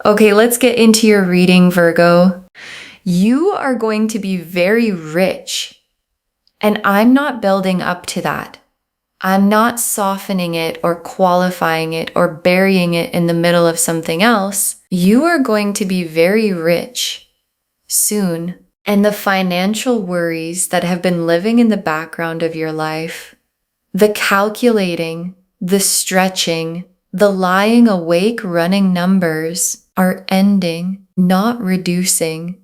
Okay, let's get into your reading, Virgo. You are going to be very rich, and I'm not building up to that. I'm not softening it or qualifying it or burying it in the middle of something else. You are going to be very rich soon. And the financial worries that have been living in the background of your life, the calculating, the stretching, the lying awake running numbers are ending, not reducing,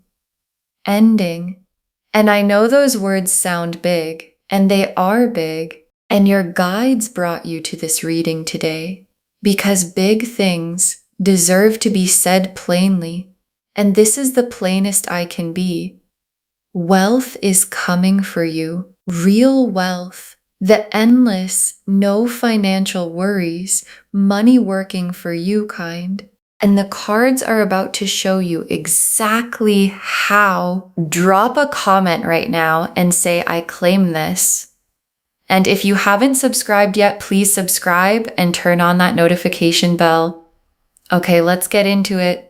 ending. And I know those words sound big, and they are big. And your guides brought you to this reading today because big things deserve to be said plainly. And this is the plainest I can be. Wealth is coming for you. Real wealth. The endless, no financial worries, money working for you kind. And the cards are about to show you exactly how. Drop a comment right now and say, I claim this. And if you haven't subscribed yet, please subscribe and turn on that notification bell. Okay, let's get into it.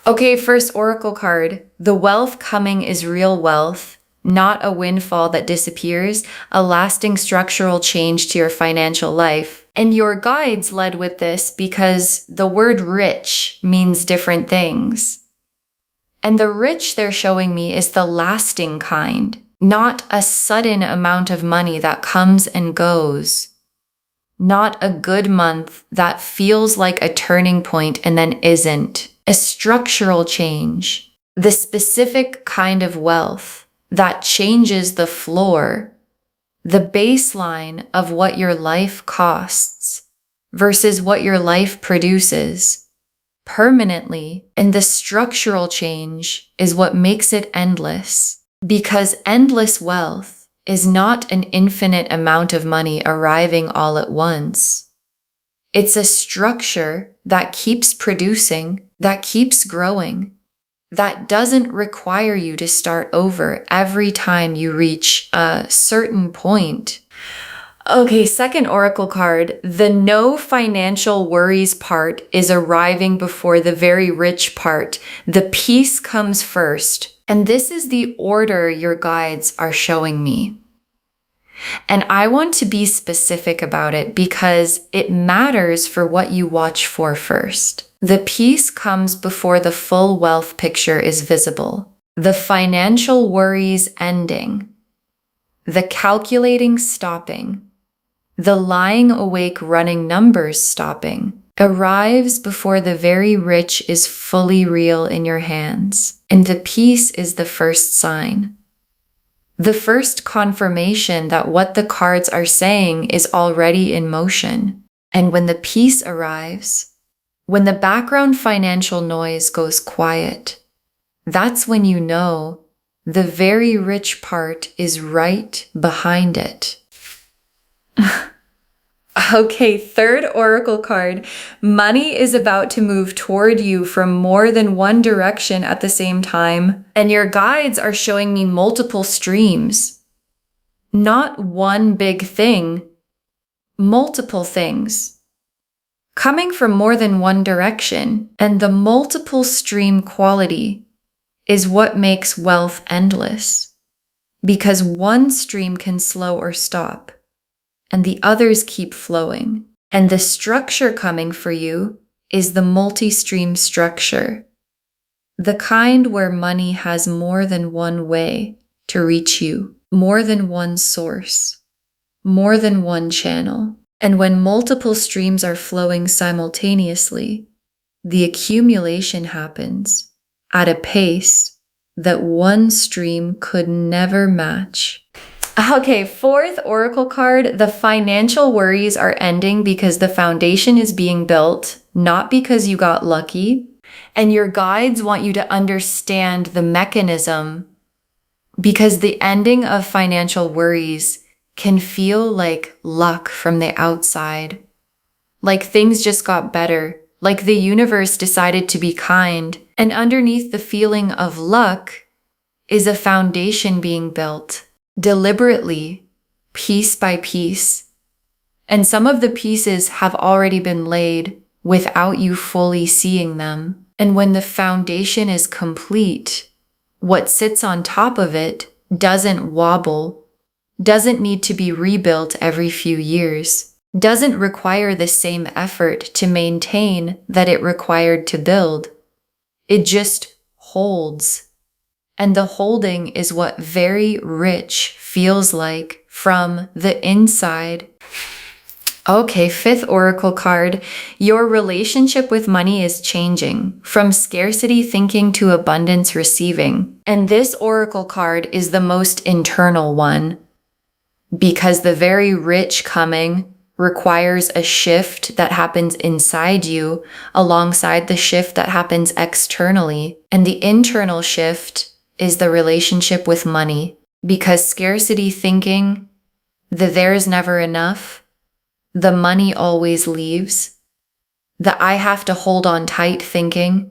Okay, first oracle card. The wealth coming is real wealth, not a windfall that disappears, a lasting structural change to your financial life. And your guides led with this because the word rich means different things. And the rich they're showing me is the lasting kind. Not a sudden amount of money that comes and goes. Not a good month that feels like a turning point and then isn't. A structural change. The specific kind of wealth that changes the floor, the baseline of what your life costs versus what your life produces permanently. And the structural change is what makes it endless. Because endless wealth is not an infinite amount of money arriving all at once. It's a structure that keeps producing, that keeps growing, that doesn't require you to start over every time you reach a certain point. Okay, second oracle card. The no financial worries part is arriving before the very rich part. The peace comes first. And this is the order your guides are showing me. And I want to be specific about it because it matters for what you watch for first. The peace comes before the full wealth picture is visible. The financial worries ending. The calculating stopping. The lying awake running numbers stopping. Arrives before the very rich is fully real in your hands. And the peace is the first sign. The first confirmation that what the cards are saying is already in motion. And when the peace arrives, when the background financial noise goes quiet, that's when you know the very rich part is right behind it. Okay, third oracle card. Money is about to move toward you from more than one direction at the same time. And your guides are showing me multiple streams. Not one big thing, multiple things. Coming from more than one direction. And the multiple stream quality is what makes wealth endless. Because one stream can slow or stop. And the others keep flowing. And the structure coming for you is the multi-stream structure. The kind where money has more than one way to reach you, more than one source, more than one channel. And when multiple streams are flowing simultaneously, the accumulation happens at a pace that one stream could never match. Okay, fourth oracle card. The financial worries are ending because the foundation is being built, not because you got lucky. And your guides want you to understand the mechanism because the ending of financial worries can feel like luck from the outside. Like things just got better, like the universe decided to be kind. And underneath the feeling of luck is a foundation being built. Deliberately, piece by piece. And some of the pieces have already been laid without you fully seeing them. And when the foundation is complete, what sits on top of it doesn't wobble, doesn't need to be rebuilt every few years, doesn't require the same effort to maintain that it required to build. It just holds. And the holding is what very rich feels like from the inside. Okay, fifth oracle card. Your relationship with money is changing from scarcity thinking to abundance receiving. And this oracle card is the most internal one because the very rich coming requires a shift that happens inside you alongside the shift that happens externally. And the internal shift is the relationship with money, because scarcity thinking, the there's never enough, the money always leaves, the I have to hold on tight thinking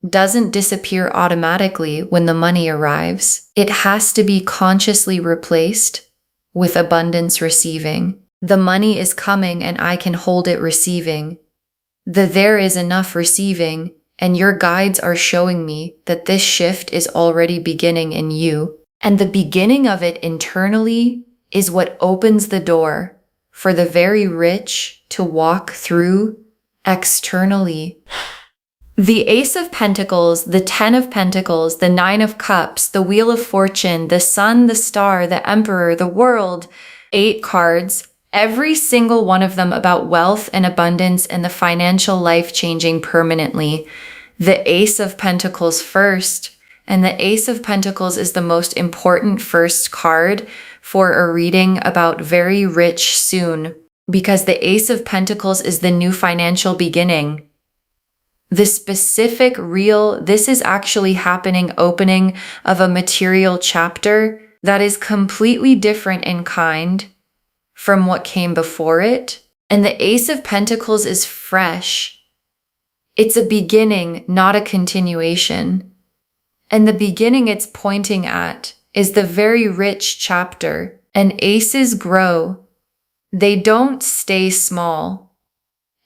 doesn't disappear automatically when the money arrives. It has to be consciously replaced with abundance receiving. The money is coming and I can hold it receiving. The there is enough receiving, and your guides are showing me that this shift is already beginning in you. And the beginning of it internally is what opens the door for the very rich to walk through externally. The Ace of Pentacles, the Ten of Pentacles, the Nine of Cups, the Wheel of Fortune, the Sun, the Star, the Emperor, the World, 8 cards, every single one of them about wealth and abundance and the financial life changing permanently. The Ace of Pentacles first, and the Ace of Pentacles is the most important first card for a reading about very rich soon, because the Ace of Pentacles is the new financial beginning. The specific this is actually happening, opening of a material chapter that is completely different in kind from what came before it. And the Ace of Pentacles is fresh. It's a beginning, not a continuation. And the beginning it's pointing at is the very rich chapter. And aces grow. They don't stay small.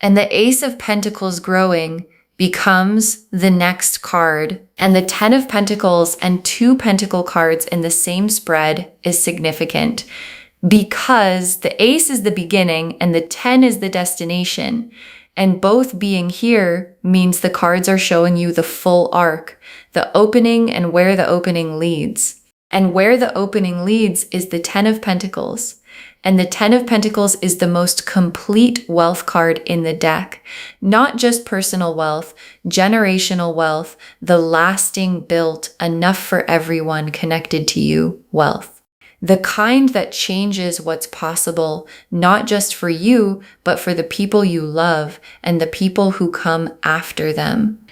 And the Ace of Pentacles growing becomes the next card. And the Ten of Pentacles and 2 Pentacle cards in the same spread is significant, because the Ace is the beginning and the 10 is the destination. And both being here means the cards are showing you the full arc, the opening and where the opening leads. And where the opening leads is the Ten of Pentacles. And the Ten of Pentacles is the most complete wealth card in the deck. Not just personal wealth, generational wealth, the lasting, built, enough for everyone connected to you wealth. The kind that changes what's possible, not just for you, but for the people you love and the people who come after them.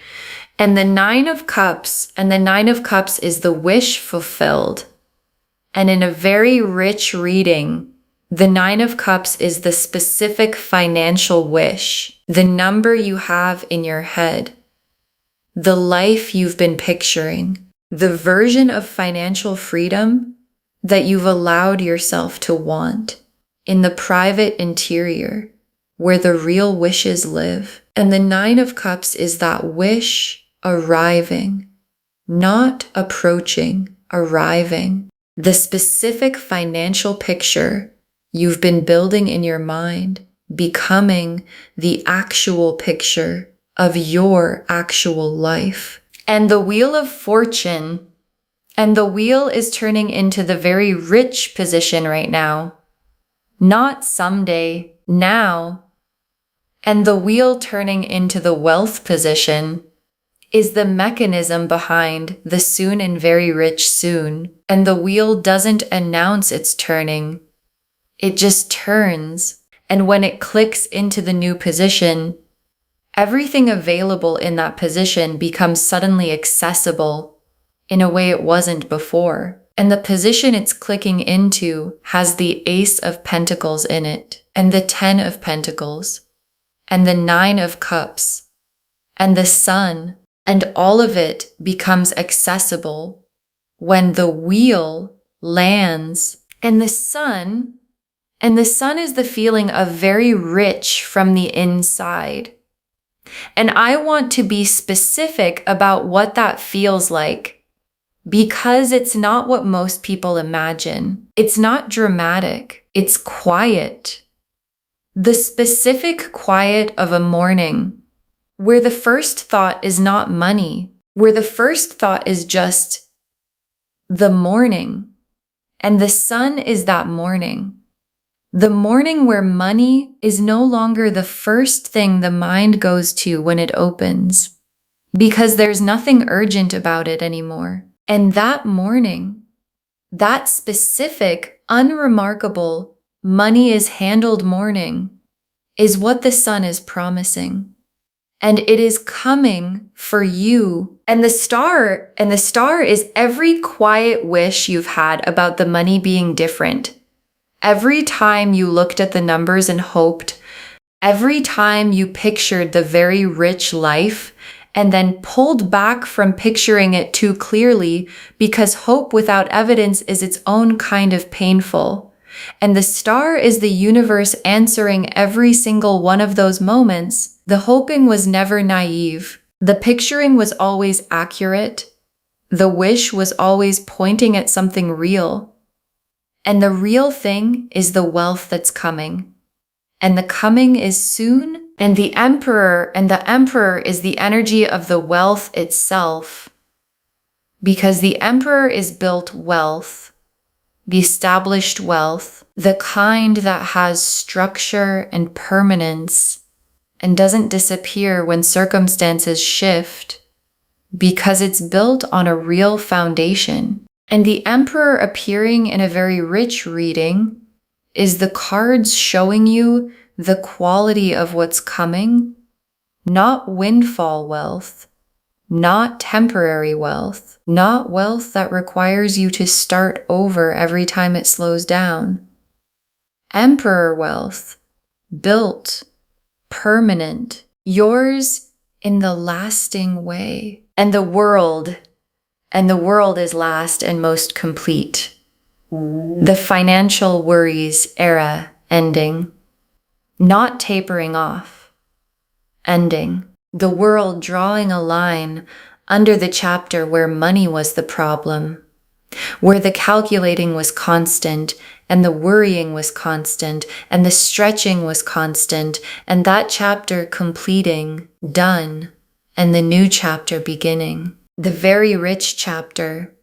And the Nine of Cups, and the Nine of Cups is the wish fulfilled. And in a very rich reading, the Nine of Cups is the specific financial wish, the number you have in your head, the life you've been picturing, the version of financial freedom that you've allowed yourself to want in the private interior where the real wishes live. And the Nine of Cups is that wish arriving, not approaching, arriving. The specific financial picture you've been building in your mind becoming the actual picture of your actual life. And the Wheel of Fortune, and the wheel is turning into the very rich position right now. Not someday, now. And the wheel turning into the wealth position is the mechanism behind the soon and very rich soon. And the wheel doesn't announce it's turning. It just turns. And when it clicks into the new position, everything available in that position becomes suddenly accessible in a way it wasn't before. And the position it's clicking into has the Ace of Pentacles in it, and the 10 of Pentacles, and the 9 of Cups, and the Sun, and all of it becomes accessible when the wheel lands. And the Sun is the feeling of very rich from the inside. And I want to be specific about what that feels like, because it's not what most people imagine. It's not dramatic. It's quiet. The specific quiet of a morning, where the first thought is not money, where the first thought is just the morning. And the sun is that morning. The morning where money is no longer the first thing the mind goes to when it opens, because there's nothing urgent about it anymore. And that morning, that specific, unremarkable, money is handled morning is what the sun is promising. And it is coming for you. And the star is every quiet wish you've had about the money being different. Every time you looked at the numbers and hoped, every time you pictured the very rich life and then pulled back from picturing it too clearly, because hope without evidence is its own kind of painful. And the star is the universe answering every single one of those moments. The hoping was never naive. The picturing was always accurate. The wish was always pointing at something real. And the real thing is the wealth that's coming. And the coming is soon. And the emperor is the energy of the wealth itself. Because the emperor is built wealth, the established wealth, the kind that has structure and permanence and doesn't disappear when circumstances shift, because it's built on a real foundation. And the emperor appearing in a very rich reading is the cards showing you the quality of what's coming, not windfall wealth, not temporary wealth, not wealth that requires you to start over every time it slows down. Emperor wealth, built, permanent, yours in the lasting way. And the world is last and most complete. The financial worries era ending, not tapering off, ending. The world drawing a line under the chapter where money was the problem, where the calculating was constant and the worrying was constant and the stretching was constant, and that chapter completing, done, and the new chapter beginning. The very rich chapter,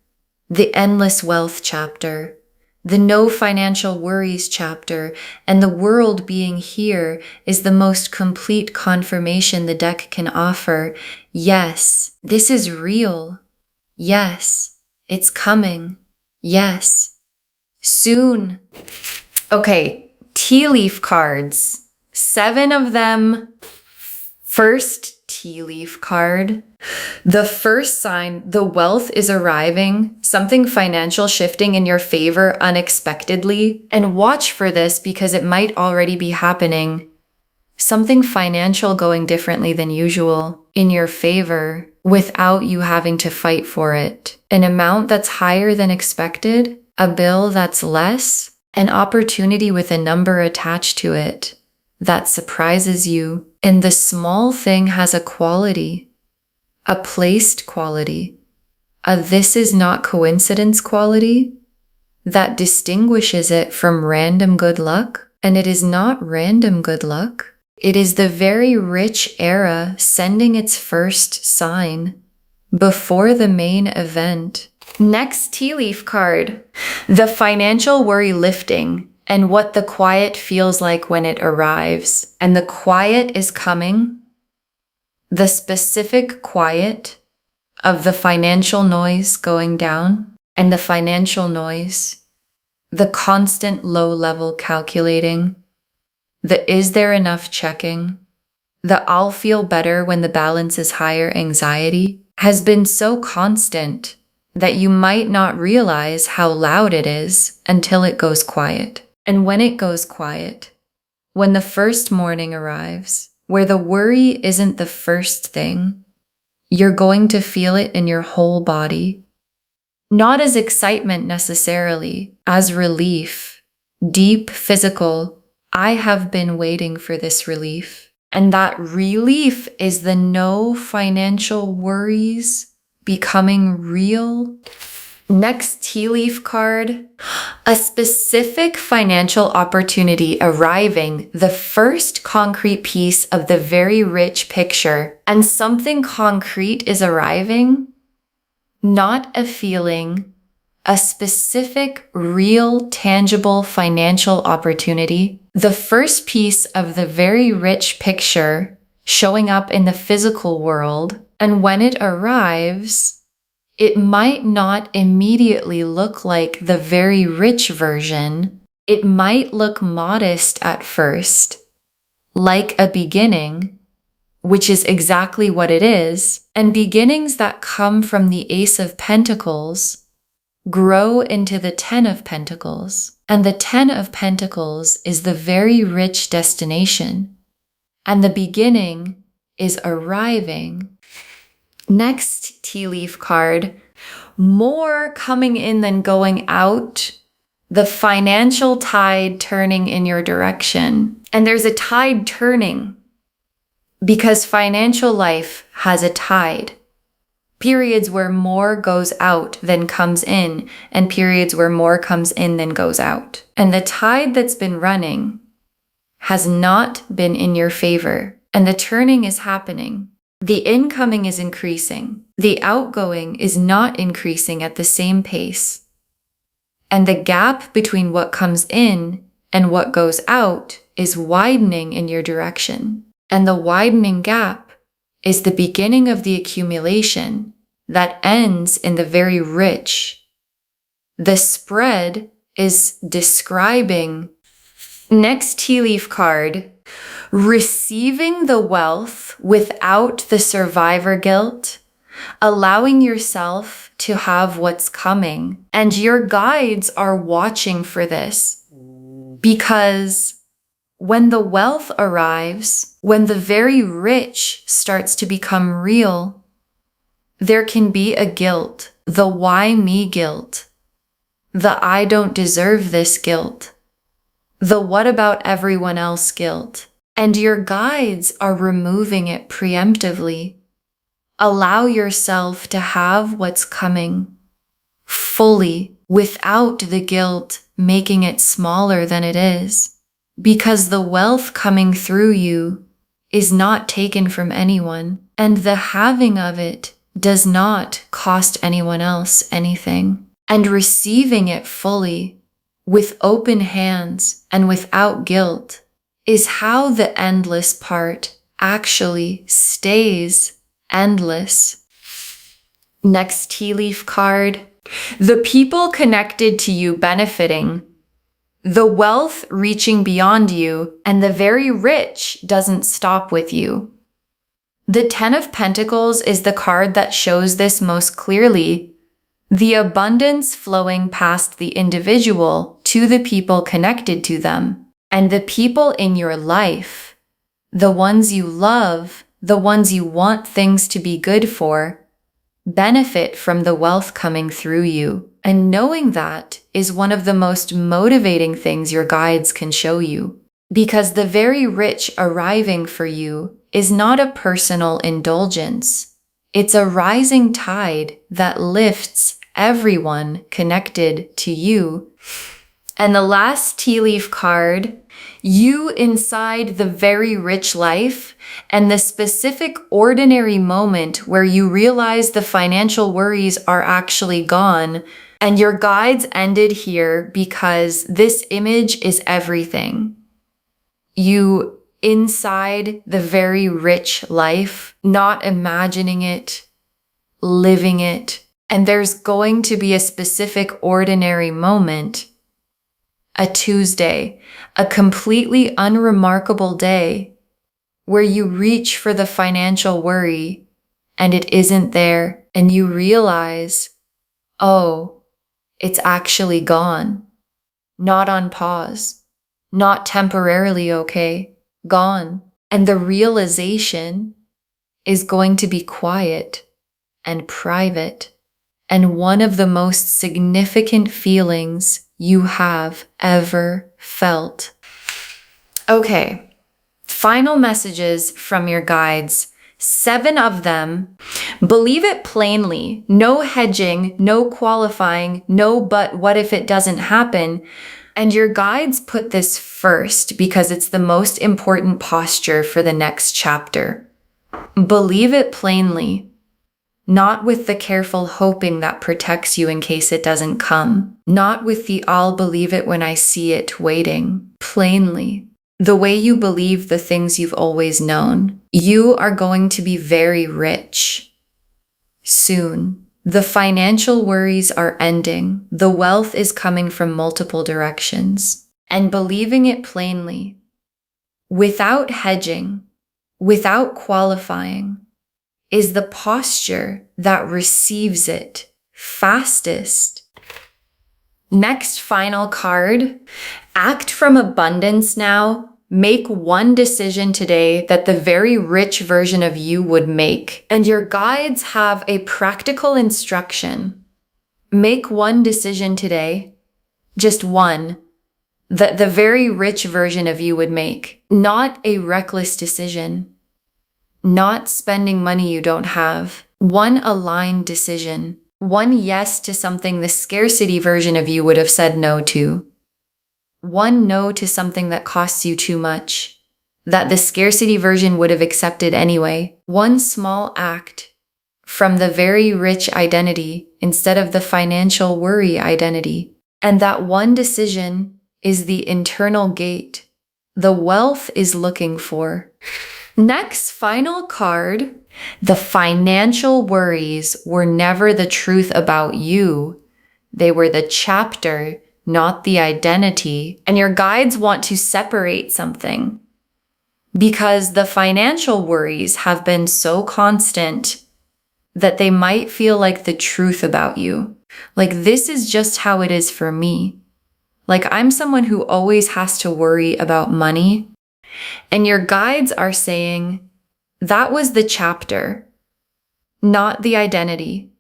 the endless wealth chapter, the no financial worries chapter, and the world being here is the most complete confirmation the deck can offer. Yes, this is real. Yes, it's coming. Yes, soon. Okay, tea leaf cards. 7 of them. First tea leaf card. The first sign, the wealth is arriving, something financial shifting in your favor unexpectedly. And watch for this because it might already be happening. Something financial going differently than usual in your favor without you having to fight for it. An amount that's higher than expected, a bill that's less, an opportunity with a number attached to it that surprises you. And the small thing has a quality, a placed quality, a this is not coincidence quality that distinguishes it from random good luck. And it is not random good luck. It is the very rich era sending its first sign before the main event. Next tea leaf card, the financial worry lifting and what the quiet feels like when it arrives. And the quiet is coming. The specific quiet of the financial noise going down, and the financial noise, the constant low-level calculating, the is there enough checking, the I'll feel better when the balance is higher anxiety has been so constant that you might not realize how loud it is until it goes quiet. And when it goes quiet, when the first morning arrives, where the worry isn't the first thing, you're going to feel it in your whole body. Not as excitement necessarily, as relief, deep physical, I have been waiting for this relief. And that relief is the no financial worries becoming real. Next tea leaf card, a specific financial opportunity arriving, the first concrete piece of the very rich picture, and something concrete is arriving, not a feeling, a specific, real, tangible financial opportunity, the first piece of the very rich picture showing up in the physical world, and when it arrives, it might not immediately look like the very rich version. It might look modest at first, like a beginning, which is exactly what it is, and beginnings that come from the Ace of Pentacles grow into the Ten of Pentacles, and the Ten of Pentacles is the very rich destination, and the beginning is arriving. Next tea leaf card, more coming in than going out, the financial tide turning in your direction. And there's a tide turning because financial life has a tide. Periods where more goes out than comes in, and periods where more comes in than goes out. And the tide that's been running has not been in your favor, and the turning is happening. The incoming is increasing. The outgoing is not increasing at the same pace. And the gap between what comes in and what goes out is widening in your direction. And the widening gap is the beginning of the accumulation that ends in the very rich. The spread is describing. Next tea leaf card, receiving the wealth without the survivor guilt, allowing yourself to have what's coming. And your guides are watching for this, because when the wealth arrives, when the very rich starts to become real, there can be a guilt, the why me guilt, the I don't deserve this guilt, the what about everyone else guilt. And your guides are removing it preemptively. Allow yourself to have what's coming fully without the guilt making it smaller than it is. Because the wealth coming through you is not taken from anyone, and the having of it does not cost anyone else anything. And receiving it fully, with open hands and without guilt, is how the endless part actually stays endless. Next tea leaf card, the people connected to you benefiting, the wealth reaching beyond you, and the very rich doesn't stop with you. The Ten of Pentacles is the card that shows this most clearly. The abundance flowing past the individual to the people connected to them. And the people in your life, the ones you love, the ones you want things to be good for, benefit from the wealth coming through you. And knowing that is one of the most motivating things your guides can show you. Because the very rich arriving for you is not a personal indulgence. It's a rising tide that lifts everyone connected to you. And the last tea leaf card, you inside the very rich life and the specific ordinary moment where you realize the financial worries are actually gone. And your guides ended here because this image is everything. You inside the very rich life, not imagining it, living it. And there's going to be a specific ordinary moment, a Tuesday, a completely unremarkable day where you reach for the financial worry and it isn't there, and you realize, oh, it's actually gone. Not on pause, not temporarily okay, gone. And the realization is going to be quiet and private, and one of the most significant feelings you have ever felt. Okay, Final messages from your guides. 7 of them. Believe it plainly. No hedging, no qualifying, no but what if it doesn't happen. And your guides put this first because it's the most important posture for the next chapter. Believe it plainly, not with the careful hoping that protects you in case it doesn't come, not with the I'll believe it when I see it waiting. Plainly, the way you believe the things you've always known. You are going to be very rich soon. The financial worries are ending. The wealth is coming from multiple directions. And believing it plainly, without hedging, without qualifying, is the posture that receives it fastest. Next final card, act from abundance now. Make one decision today that the very rich version of you would make. And your guides have a practical instruction. Make one decision today, just one, that the very rich version of you would make. Not a reckless decision. Not spending money you don't have. One aligned decision. One yes to something the scarcity version of you would have said no to. One no to something that costs you too much, that the scarcity version would have accepted anyway. One small act from the very rich identity instead of the financial worry identity. And that one decision is the internal gate the wealth is looking for. Next, final card. The financial worries were never the truth about you. They were the chapter, not the identity. And your guides want to separate something because the financial worries have been so constant that they might feel like the truth about you. Like, this is just how it is for me. Like, I'm someone who always has to worry about money. And your guides are saying that was the chapter, not the identity.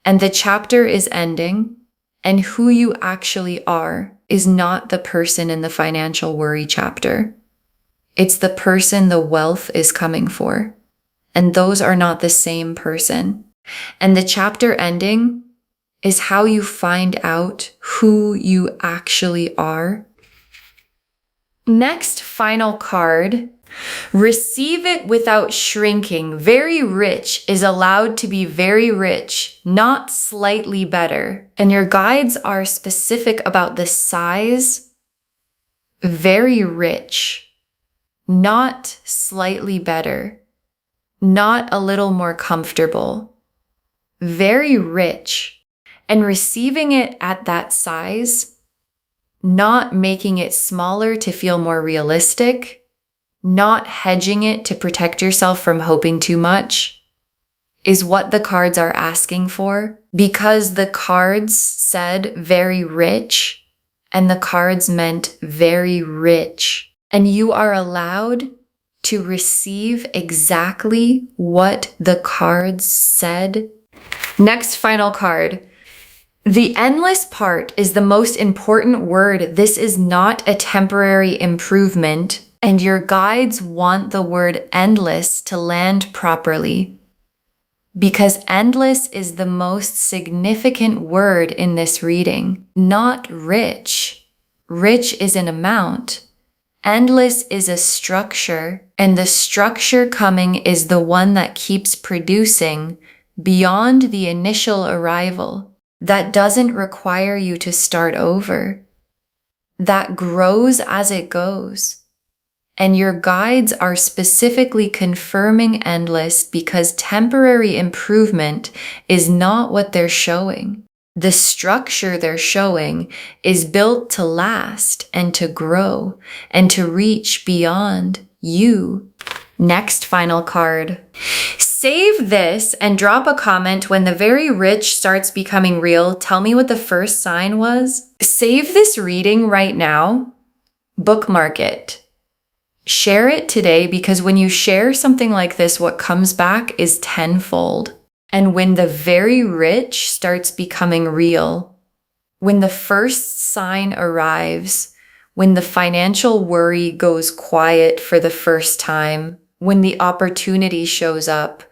And the chapter is ending. And who you actually are is not the person in the financial worry chapter. It's the person the wealth is coming for. And those are not the same person. And the chapter ending is how you find out who you actually are. Next, final card. Receive it without shrinking. Very rich is allowed to be very rich, not slightly better. And your guides are specific about the size. Very rich, not slightly better, not a little more comfortable. Very rich. And receiving it at that size, not making it smaller to feel more realistic, not hedging it to protect yourself from hoping too much, is what the cards are asking for. Because the cards said very rich, and the cards meant very rich. And you are allowed to receive exactly what the cards said. Next final card. The endless part is the most important word. This is not a temporary improvement. And your guides want the word endless to land properly, because endless is the most significant word in this reading, not rich. Rich is an amount. Endless is a structure, and the structure coming is the one that keeps producing beyond the initial arrival, that doesn't require you to start over, that grows as it goes. And your guides are specifically confirming endless because temporary improvement is not what they're showing. The structure they're showing is built to last and to grow and to reach beyond you. Next final card. Save this and drop a comment when the very rich starts becoming real. Tell me what the first sign was. Save this reading right now. Bookmark it. Share it today, because when you share something like this, what comes back is tenfold. And when the very rich starts becoming real, when the first sign arrives, when the financial worry goes quiet for the first time, when the opportunity shows up,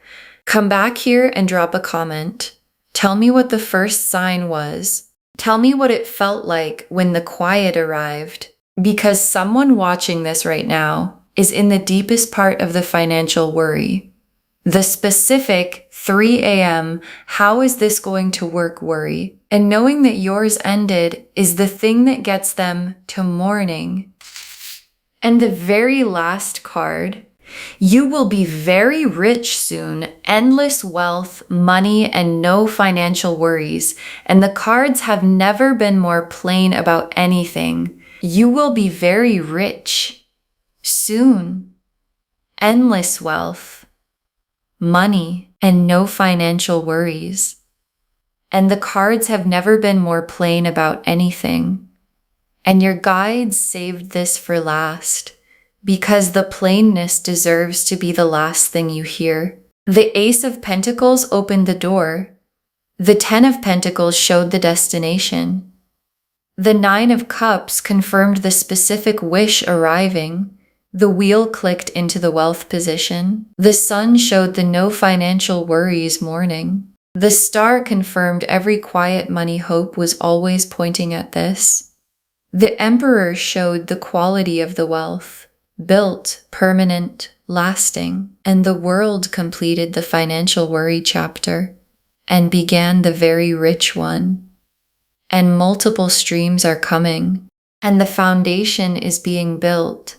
come back here and drop a comment. Tell me what the first sign was. Tell me what it felt like when the quiet arrived, because someone watching this right now is in the deepest part of the financial worry. The specific 3 a.m., how is this going to work worry, and knowing that yours ended is the thing that gets them to mourning. And the very last card, you will be very rich soon, endless wealth, money, and no financial worries. And the cards have never been more plain about anything. You will be very rich soon, endless wealth, money, and no financial worries. And the cards have never been more plain about anything. And your guides saved this for last, because the plainness deserves to be the last thing you hear. The Ace of Pentacles opened the door. The 10 of Pentacles showed the destination. The 9 of Cups confirmed the specific wish arriving. The wheel clicked into the wealth position. The Sun showed the no financial worries morning. The Star confirmed every quiet money hope was always pointing at this. The Emperor showed the quality of the wealth, built, permanent, lasting, and the World completed the financial worry chapter and began the very rich one. And multiple streams are coming, and the foundation is being built,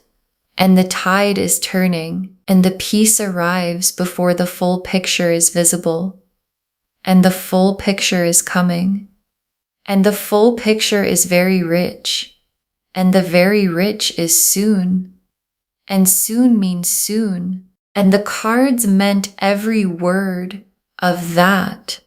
and the tide is turning, and the peace arrives before the full picture is visible, and the full picture is coming, and the full picture is very rich, and the very rich is soon, and soon means soon, and the cards meant every word of that.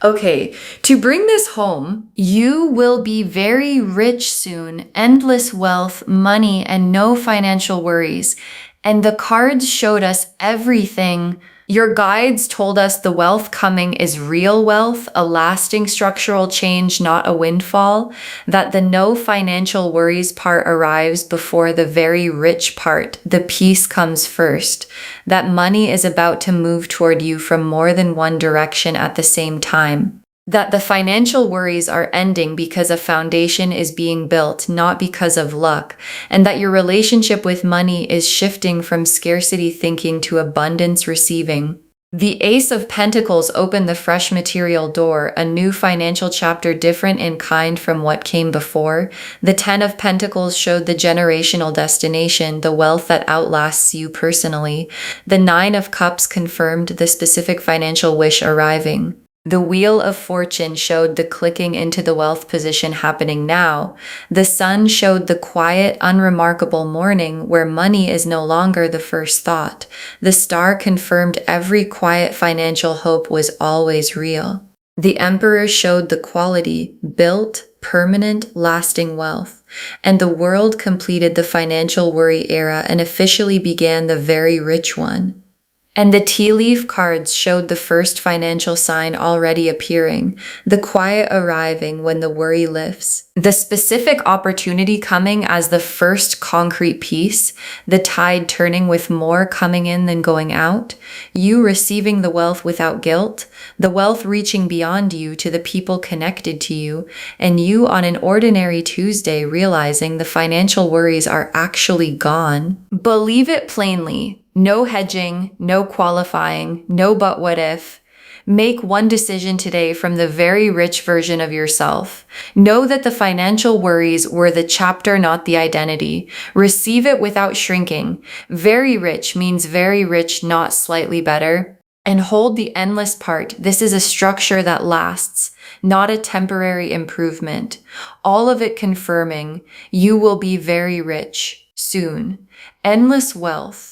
Okay, to bring this home, you will be very rich soon, endless wealth, money, and no financial worries. And the cards showed us everything. Your guides told us the wealth coming is real wealth, a lasting structural change, not a windfall, that the no financial worries part arrives before the very rich part, the peace comes first, that money is about to move toward you from more than one direction at the same time, that the financial worries are ending because a foundation is being built, not because of luck, and that your relationship with money is shifting from scarcity thinking to abundance receiving. The Ace of Pentacles opened the fresh material door, a new financial chapter different in kind from what came before. The 10 of Pentacles showed the generational destination, the wealth that outlasts you personally. The 9 of Cups confirmed the specific financial wish arriving. The Wheel of Fortune showed the clicking into the wealth position happening now. The Sun showed the quiet, unremarkable morning where money is no longer the first thought. The Star confirmed every quiet financial hope was always real. The Emperor showed the quality, built, permanent, lasting wealth. And the World completed the financial worry era and officially began the very rich one. And the tea leaf cards showed the first financial sign already appearing, the quiet arriving when the worry lifts, the specific opportunity coming as the first concrete piece, the tide turning with more coming in than going out, you receiving the wealth without guilt, the wealth reaching beyond you to the people connected to you, and you on an ordinary Tuesday realizing the financial worries are actually gone. Believe it plainly. No hedging, no qualifying, no but what if. Make one decision today from the very rich version of yourself. Know that the financial worries were the chapter, not the identity. Receive it without shrinking. Very rich means very rich, not slightly better. And hold the endless part. This is a structure that lasts, not a temporary improvement. All of it confirming you will be very rich soon. Endless wealth,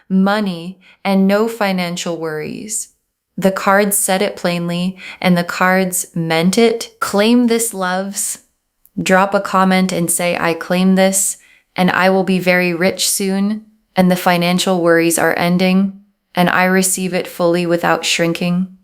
money, and no financial worries. The cards said it plainly, and the cards meant it. Claim this, loves. Drop a comment and say, I claim this, and I will be very rich soon, and the financial worries are ending, and I receive it fully without shrinking.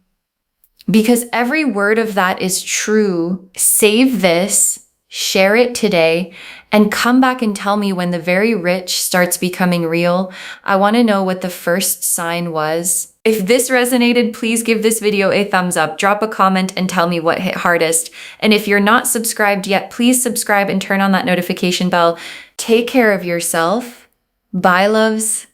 Because every word of that is true. Save this, share it today, And come back and tell me when the very rich starts becoming real. I want to know what the first sign was. If this resonated, please give this video a thumbs up, drop a comment, and tell me what hit hardest. And if you're not subscribed yet, please subscribe and turn on that notification bell. Take care of yourself. Bye, loves.